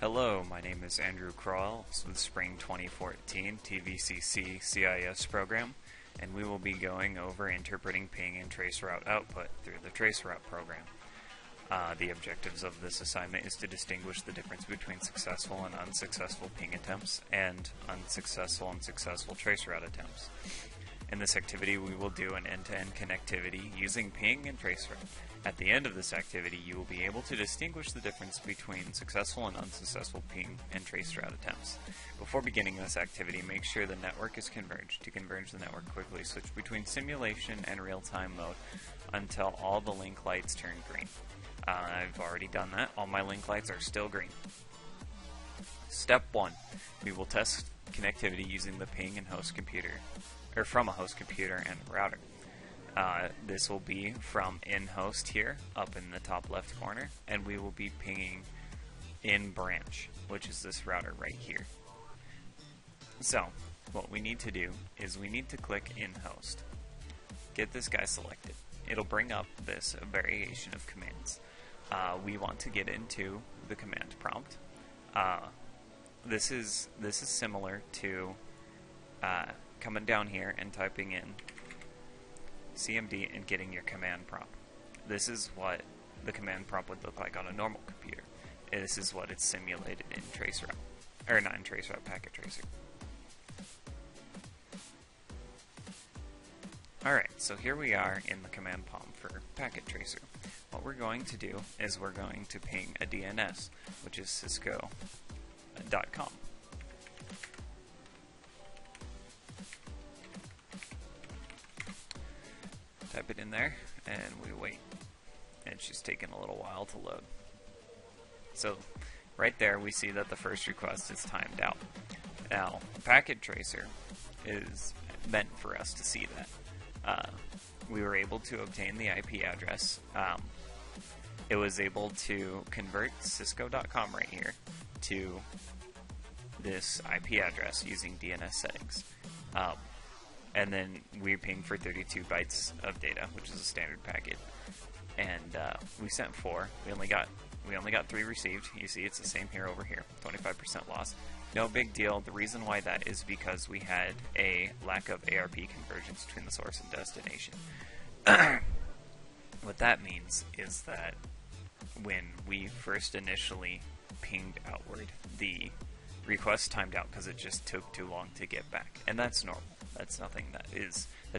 Hello, my name is Andrew Crowell with Spring 2014 TVCC CIS program, and we will be going over interpreting ping and traceroute output through the Traceroute program. The objectives of this assignment is to distinguish the difference between successful and unsuccessful ping attempts and unsuccessful and successful traceroute attempts. In this activity, we will do an end-to-end connectivity using ping and traceroute. At the end of this activity, you will be able to distinguish the difference between successful and unsuccessful ping and traceroute attempts. Before beginning this activity, make sure the network is converged. To converge the network quickly, switch between simulation and real-time mode until all the link lights turn green. I've already done that. All my link lights are still green. Step 1. We will test connectivity using the ping and host computer, or from a host computer and router. This will be from in-host here, up in the top left corner, and we will be pinging in branch, which is this router right here. So, what we need to do is we need to click in-host. Get this guy selected. It'll bring up this variation of commands. We want to get into the command prompt. This is similar to coming down here and typing in CMD and getting your command prompt. This is what the command prompt would look like on a normal computer. This is what it's simulated in Traceroute, or not in Traceroute, Packet Tracer. Alright, so here we are in the command prompt for Packet Tracer. What we're going to do is we're going to ping a DNS, which is cisco.com. Type it in there, and we wait. And it's just taking a little while to load. So, right there we see that the first request is timed out. Now, Packet Tracer is meant for us to see that. We were able to obtain the IP address. It was able to convert cisco.com right here to this IP address using DNS settings. And then we pinged for 32 bytes of data, which is a standard packet. And we sent 4. We only got 3 received. You see, it's the same here over here. 25% loss. No big deal. The reason why that is because we had a lack of ARP convergence between the source and destination. What that means is that when we first initially pinged outward, the request timed out because it just took too long to get back, and that's normal. That's nothing that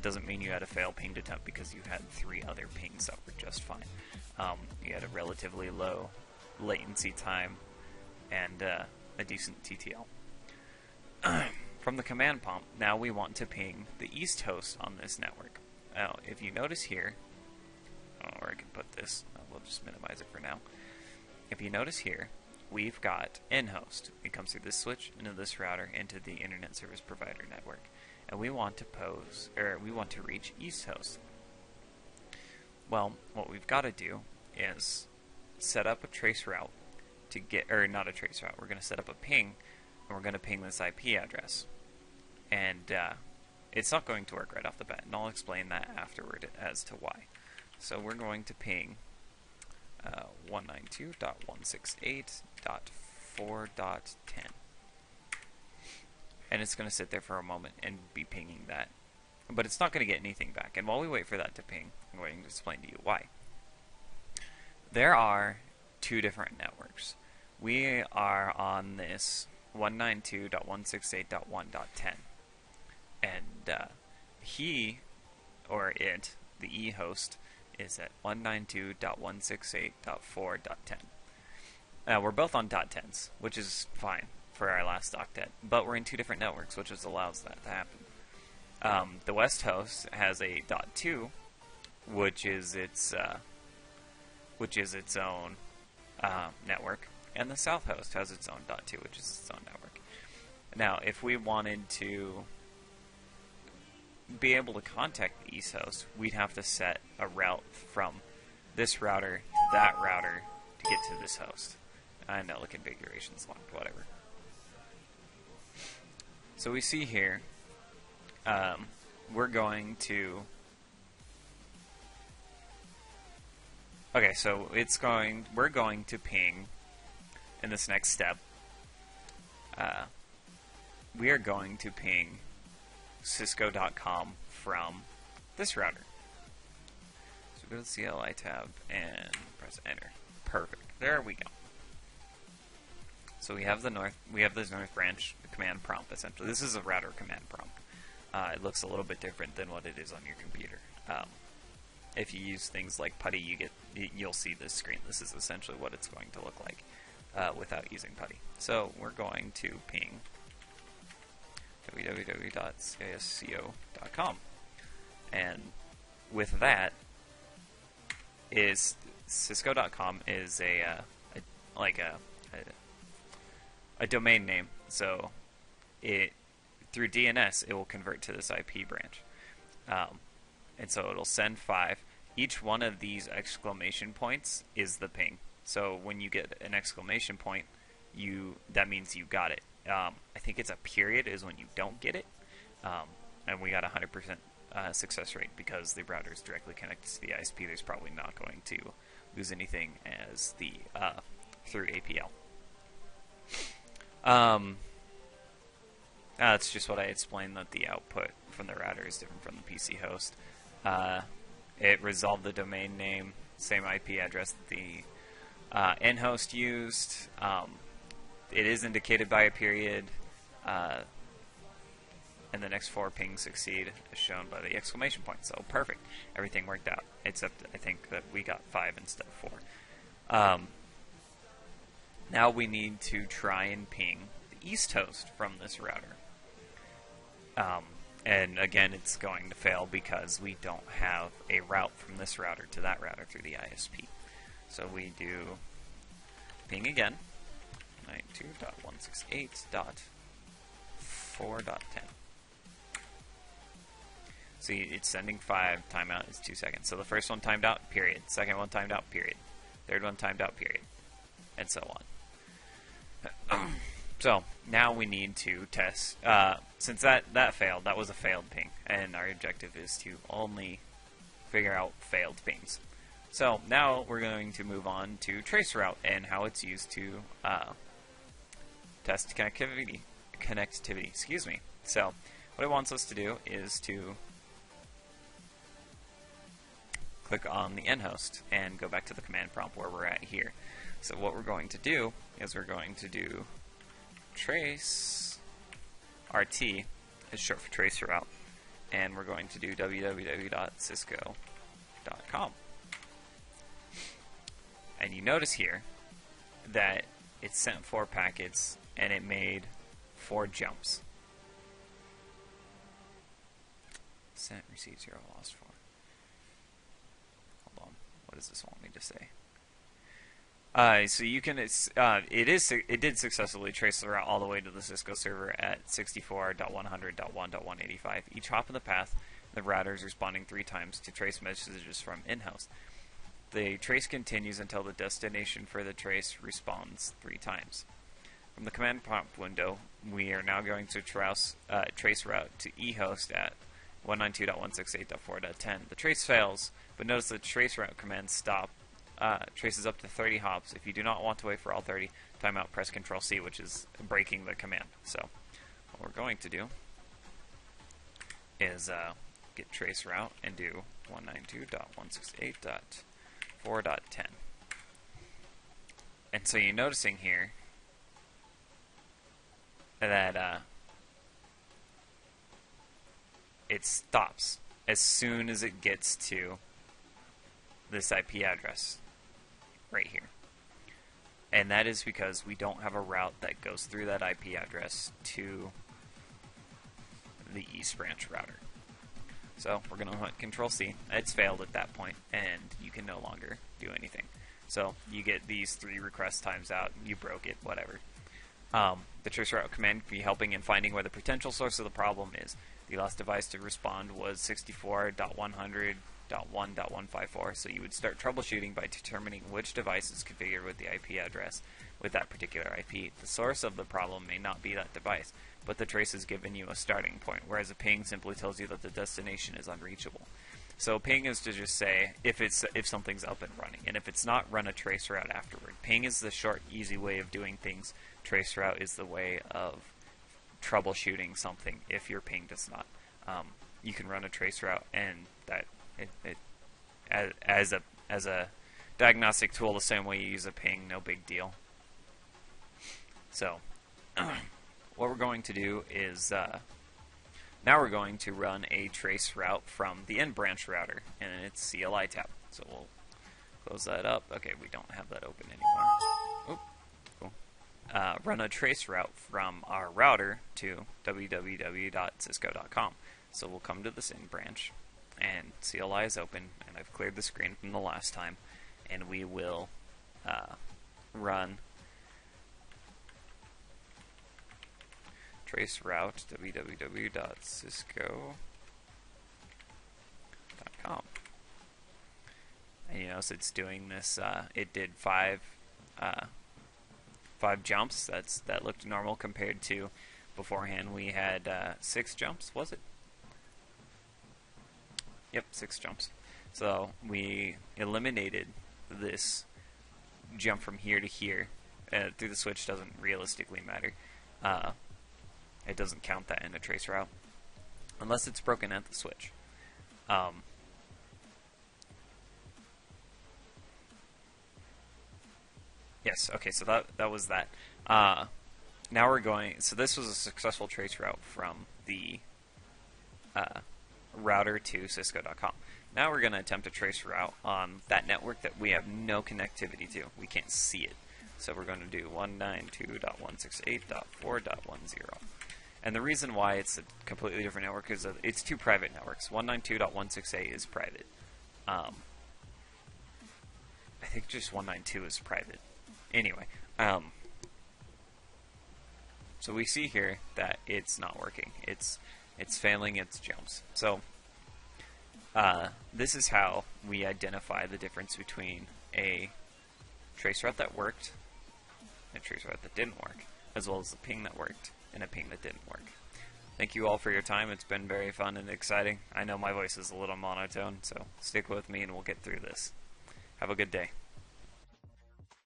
doesn't mean you had a failed pinged attempt because you had 3 other pings that were just fine. You had a relatively low latency time and a decent TTL. From the command prompt, now we want to ping the east host on this network. Now, if you notice here, or I can put this, we'll just minimize it for now. If you notice here, we've got in-host. It comes through this switch into this router into the internet service provider network, and we want to reach east host. Well, what we've got to do is set up a trace route to get, or not a trace route. We're going to set up a ping, and we're going to ping this IP address, and it's not going to work right off the bat, and I'll explain that afterward as to why. So we're going to ping 192.168.4.10. And it's going to sit there for a moment and be pinging that. But it's not going to get anything back. And while we wait for that to ping, I'm going to explain to you why. There are 2 different networks. We are on this 192.168.1.10. And he, or it, the e-host, is at 192.168.4.10. We're both on .10s, which is fine for our last octet, but we're in 2 different networks, which allows that to happen. The west host has a .2, which is its own network, and the south host has its own .2, which is its own network. Now, if we wanted to be able to contact the east host, we'd have to set a route from this router to that router to get to this host. I know the configuration's locked, whatever. So we see here, we're going to Okay, so we're going to ping in this next step we are going to ping cisco.com from this router. So go to the CLI tab and press enter. Perfect. There we go. So we have this north branch command prompt essentially. This is a router command prompt. It looks a little bit different than what it is on your computer. If you use things like PuTTY, you'll see this screen. This is essentially what it's going to look like without using PuTTY. So we're going to ping www.csco.com, and with that is Cisco.com is a domain name. So through DNS it will convert to this IP branch. And so it'll send 5. Each one of these exclamation points is the ping. So when you get an exclamation point, that means you got it. I think it's a period is when you don't get it. And we got 100% success rate because the router is directly connected to the ISP. There's probably not going to lose anything as the through APL. That's just what I explained, that the output from the router is different from the PC host. It resolved the domain name, same IP address that the end host used. It is indicated by a period, and the next 4 pings succeed as shown by the exclamation point. So perfect. Everything worked out, except I think that we got 5 instead of 4. Now we need to try and ping the east host from this router. And again, it's going to fail because we don't have a route from this router to that router through the ISP. So we do ping again, 92.168.4.10. See, it's sending 5, timeout is 2 seconds. So the first one timed out, period. Second one timed out, period. Third one timed out, period. And so on. So now we need to test, since that failed, that was a failed ping, and our objective is to only figure out failed pings. So now we're going to move on to Traceroute and how it's used to test connectivity. Excuse me. So what it wants us to do is to click on the end host and go back to the command prompt where we're at here. So what we're going to do is we're going to do trace RT is short for Traceroute, and we're going to do www.cisco.com. And you notice here that it sent 4 packets and it made 4 jumps. Sent, received 0, lost 4. Hold on, what does this want me to say? So you can, it did successfully trace the route all the way to the Cisco server at 64.100.1.185. Each hop of the path, the router is responding 3 times to trace messages from in-house. The trace continues until the destination for the trace responds 3 times. From the command prompt window, we are now going to trace route to ehost at 192.168.4.10. The trace fails, but notice the traceroute command traces up to 30 hops. If you do not want to wait for all 30, timeout, press Control-C, which is breaking the command. So what we're going to do is get traceroute and do 192.168.4.10. And so you're noticing here that it stops as soon as it gets to this IP address right here. And that is because we don't have a route that goes through that IP address to the East Branch router. So we're going to hit Control-C. It's failed at that point, and you can no longer do anything. So you get these 3 request times out, you broke it, whatever. The traceroute command can be helping in finding where the potential source of the problem is. The last device to respond was 64.100.1.154, so you would start troubleshooting by determining which device is configured with the IP address with that particular IP. The source of the problem may not be that device, but the trace has given you a starting point, whereas a ping simply tells you that the destination is unreachable. So ping is to just say if something's up and running, and if it's not, run a traceroute afterward. Ping is the short, easy way of doing things. Traceroute is the way of troubleshooting something if your ping does not. You can run a traceroute, and that as a diagnostic tool, the same way you use a ping, no big deal. So what we're going to do is now we're going to run a trace route from the end branch router, and it's CLI tab. So we'll close that up. Okay, we don't have that open anymore. Oh, cool. Run a trace route from our router to www.cisco.com. So we'll come to this end branch, and CLI is open, and I've cleared the screen from the last time, and we will run traceroute www.cisco.com. And you notice it's doing this. It did five jumps. That looked normal compared to beforehand. We had 6 jumps. Was it? Yep, 6 jumps. So we eliminated this jump from here to here. Through the switch doesn't realistically matter. It doesn't count that in a trace route unless it's broken at the switch. Yes, okay, so that was that. Now we're going, so this was a successful trace route from the router to cisco.com. Now we're going to attempt a trace route on that network that we have no connectivity to. We can't see it. So we're going to do 192.168.4.10. And the reason why it's a completely different network is that it's 2 private networks. 192.168 is private. I think just 192 is private. Anyway, so we see here that it's not working. It's failing its jumps. So this is how we identify the difference between a trace route that worked and a trace route that didn't work, as well as a ping that worked and a ping that didn't work. Thank you all for your time. It's been very fun and exciting. I know my voice is a little monotone, so stick with me and we'll get through this. Have a good day.